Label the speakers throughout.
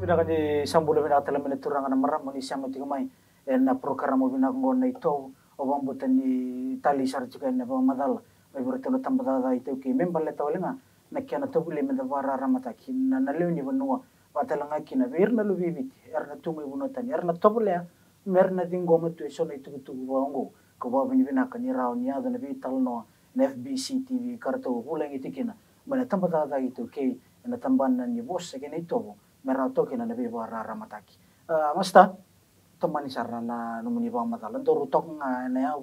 Speaker 1: pinaka di sambula pinaka tala mina turanga na maram ni siamo tingmai na programa pinaka ngona ito o bambuta ni tali sarjika na ba madal ay berito na tambada ito ki membal le tawalinga na kya na tobule menda vara ramataki na naleu ni vanua watalanga kina ver na lubibit erna tumay bunotan erna tobule merna dingoma tu so na itu wango ko ba bini pinaka ni raw ni ada na vital no na FBC TV karto hulang itikina mana tambada ito ki na tamban na ni boss sa ito merato kina nabi bara ramataki masta tomani sarna na numuni ba matala ndo rutok nga na yaw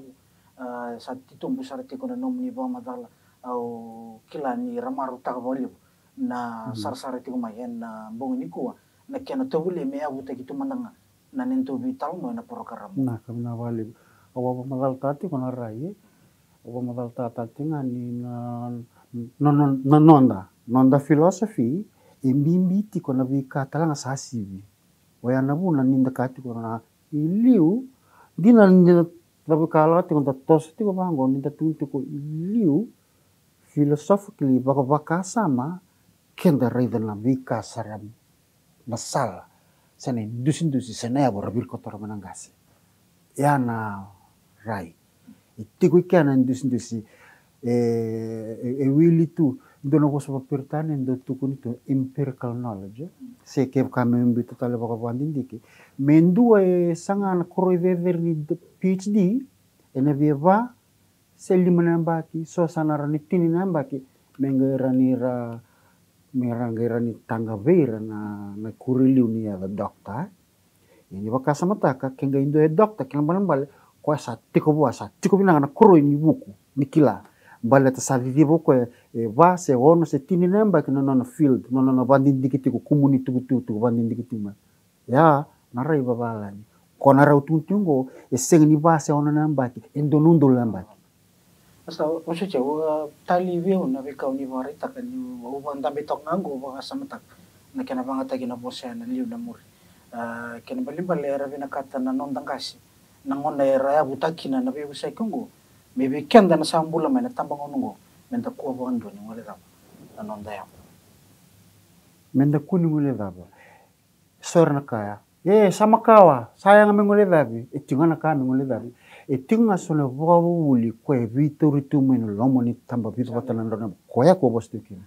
Speaker 1: sa titumbu sarti ko na numuni ba matala au kila ni ramaru takaboliu na sarsarati ko mayen na bongini ko na kena tobule me abu ta gitu mandanga na nento vital no na program
Speaker 2: na kamna wali awa madal tati ko na rai awa madal tati ngani na nonda filosofi imbimbi ti kona vi katala nga sasivi waya nabu na ninda kati kona iliu dina ninda tabi kala ti kona tos ti ko bango ninda tunti ko iliu philosophically baka sama kenda raida na vi kasaram nasal sana dusin sana ya borabir kotor menanggasi ya na rai iti ko ikan dusin wili tu dono ko sa pertanen do tukun ito empirical knowledge se ke kami mbito tala baka pandindiki mendua sanga na koroi vever ni PhD ena vieva se limana mbaki so sanara ni tini nambaki mengira ni tangga vera na kuriliu ni ada dokta ini baka samataka kenga indo dokta kenga bale ko sa tiko binanga na koroi ni buku ni kila bale ta sa vivo ko va se ono se tini namba ke no field no banding dikiti ko community tu banding dikiti ma ya narai babala ni ko narau tuntungo seng ni va se ono namba ke endonundo namba
Speaker 1: asa oso cewa tali veo na beka ni vari takani o banda betok nango ba samatak na kena bangata gina bosa na liu na muri kena balimba lera vina kata na nondangasi na ngona era ya butakina na be usai kongo maybe kenda na sambula may natambang onungo menda kuwa ba ando ni ngole raba anonda ya
Speaker 2: menda kuni ngole raba sor na kaya sama kawa sayang ame ngole rabi itinga na kaya ngole rabi itinga sona buka wuli kwe vitori tu meno lomo ni tamba vitu patanan rona koya ko bostu kin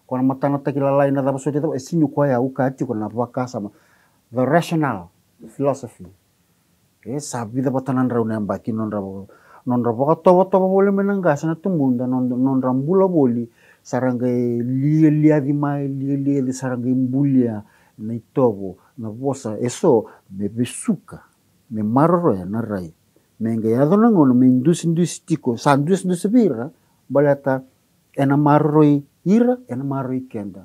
Speaker 2: kona matana takila lain na raba sodi esinyu koya ukati kona baka sama the rational philosophy sabi da patanan rona mbaki non raba non raba toba boleh menanggas na tumbunda non rambula boli sarangai lia di mai lia di sarangai bulia na itobo na bosa eso me besuka me marro ya na rai menga ya dona ngono me indus tiko sandus bira balata ena marroi ira ena marroi kenda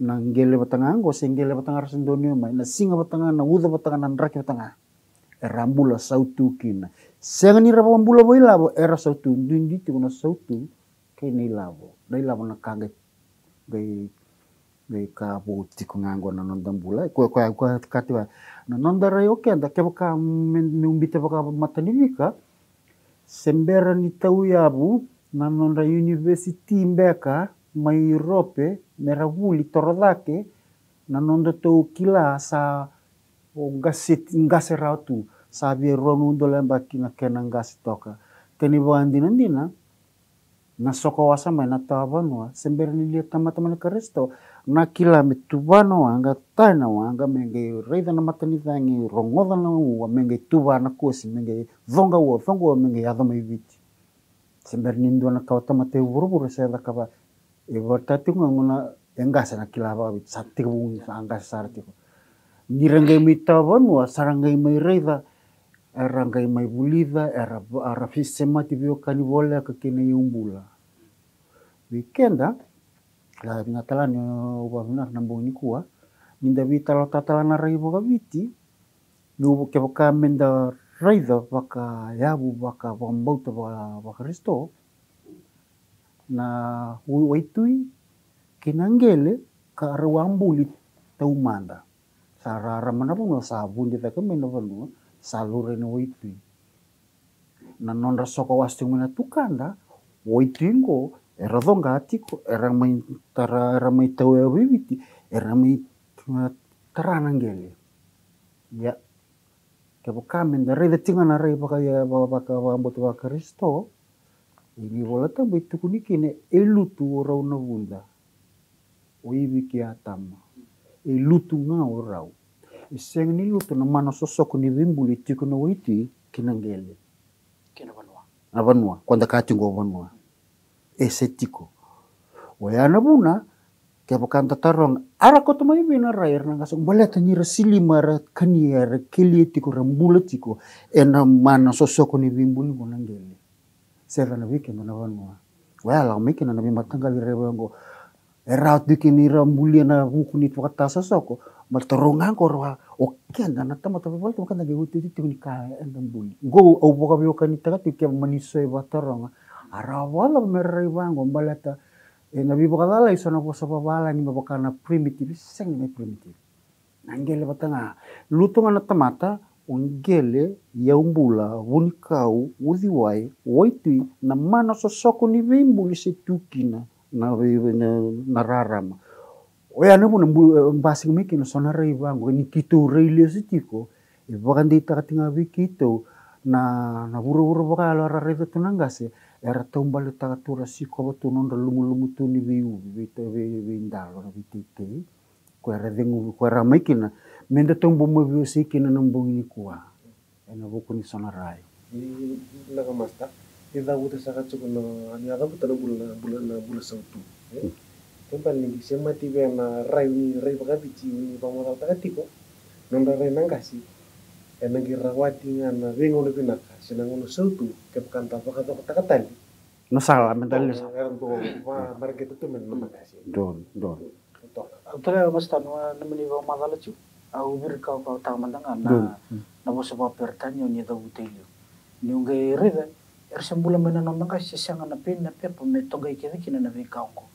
Speaker 2: na ngele batangango sengele batangar sendonio mai na singa batangan na uda batangan na raki batangan rambula sautu kina senga ni rambula boy labo era sautu dundi ti na sautu ke ni labo dai labo na kage gai ka buti ko ngango na nondambula ko katiwa na nondara yoke anda ke baka me umbite baka matanivika sembera ni tau yabu na nonda university mbeka mai Europe meravuli torodake na nonda tau kila sa o ngase rautu sabi ronu do lamba kina kena ngasi toka keni bandi nandina na soko wasa mai na tawanwa sember ni lihat teman-teman Kristo na kila mitubano anga tana anga menge reida na matani tangi rongoda na wa menge tuba na kosi menge zonga menge yada mai viti sember ni ndo na kawta mate buru sa da kaba e vortati ngona engasa na kila ba satti ko anga sarti ko nirangai mitawano sarangai mai reida rangai mai bulida era fisema tibio kanivola ka kene yumbula weekenda la ngatala ni ubavina namboni kuwa minda vitala tatala na raibo gaviti no ke baka menda reida baka yabu baka bombauta baka Kristo na waitui kinangele ka rawambuli taumanda sarara manapun sa bundi ta kemeno vanu salure no waitu na non rasoko wasting mena tukanda waitingo era donga atiko era mai tara era mai tau e viviti era mai terang gele. Ya. Kepo kami dari detingan arai pakai batu Kristo. Ini bola tahu itu kunikine elutu orang na bunda. Oibi kiatama. Elutu nga orang. Iseng ni lutu na mana sosok ni bimbuli tiku na witi kinangele. Abanua. Quando kacungo abanua. Ese tiku. Wayana buna. Kepo kanta tarong. Ara ko tumay binaray na kasong baleta ni rasili mara kaniya kili tiku rambula tiku. Ena mana sosok ni bimbuli ko nangele. Sera na weekend na banua. Wala mikin na matanggal rebango. Erat dikini rambuli na hukuni pakata sosok. Maltarongan ko ra okay na natama to bal to kan nagi hutu ti ni ka endang buli go au boka bio kan ita ti ke manisoy batarong ara wala merai bango balata na bi boka dala iso na posa babala ni boka na primitive seng ni primitive nangele batanga lutunga na tamata ungele ya umbula unikau udiwai woiti na mana sosoko ni bimbuli situkina na rarama. Oya na po basing mikin so na ray bango ni kito railio sitiko ibakan dita katinga bikito na buru-buru baka lara redo tunangase era tumbal ta tura siko batunon lumu-lumu tuni biu bindalo na bitite ko era dengu ko era mikin menda tumbo mo biu sikin na mbong ni kuwa ena buku ni so na ray
Speaker 3: ni laga masta ida buta saka chukuno ani ada buta bula sautu tempat ni sema tiba na rai baka bici ni pamodal takatiko nonda rai nangkasi ena girawati ngana bengo ni pinaka sinangono sautu kepkanta baka takatali
Speaker 2: no salah mental
Speaker 3: eran to market tu men namangasi
Speaker 2: don
Speaker 1: Tole basta no namani ba madala chu au bir ka ta mandanga na bo seba pertanyo ni da butelio ni ungai rida ersembula mena nonanga sisanga na pin na pepo metogai kina na vikaongo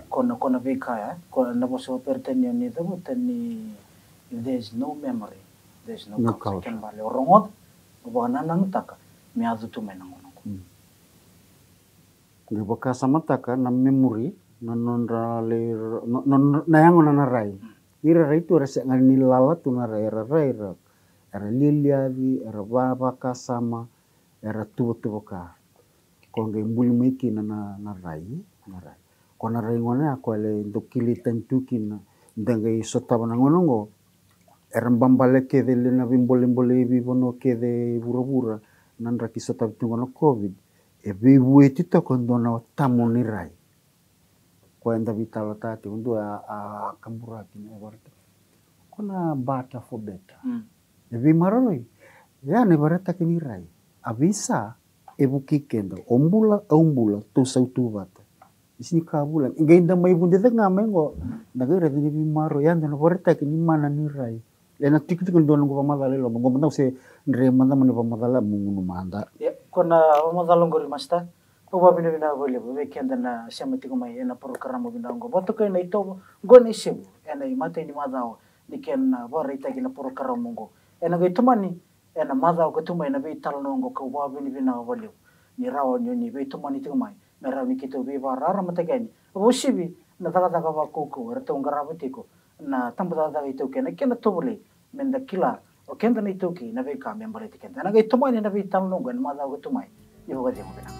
Speaker 1: kona vika kona na bo seba pertanyo ni da butani there's no memory there's no culture kan bale orongot bo nanang taka me adu tu mena ngono
Speaker 2: ni boka samataka na memory na yang na rai ira rai tu rasa ngani lala tu na rai era liliadi era baba kasama era tu boka konge mbuli miki na rai kona rai ngona ko le dokili tentuki na ndangai sotaba na ngonongo era mbambale ke de na bimbole bibono ke de burabura nandra ki sotaba tungono covid e bibu etito kondona tamoni rai kuenda vitala tati undu a kamburati ne warta kona bata for better e vi maroi ya ne barata kini rai avisa e buki kendo ombula tu sautu bata isini kabula ingenda mai bunde de ngamengo nagara de vi maro ya ne barata kini mana ni rai lena tikit kondona ko pamadale lo ngo manda se ndre manda mani pamadala mungunu manda
Speaker 1: kona pamadala ngori masta Oba bina boleh weekend na semati kumai ena program bina ngo boto kai na ito gone sebu ena imate ni madao diken na borita gina program ngo ena ga itumani ena madao ko tumai na vital ngo ko ba bina boleh ni rawo ni be tumani tumai na rawo ni kito be barara matagani bosibi na taga ba koko erto ngarabutiko na tambada ito kena to boleh menda kila o kenda na ito ki na be ka member etiken ena ga itumani na vital ngo en madao ko tumai ibo ga demo bina.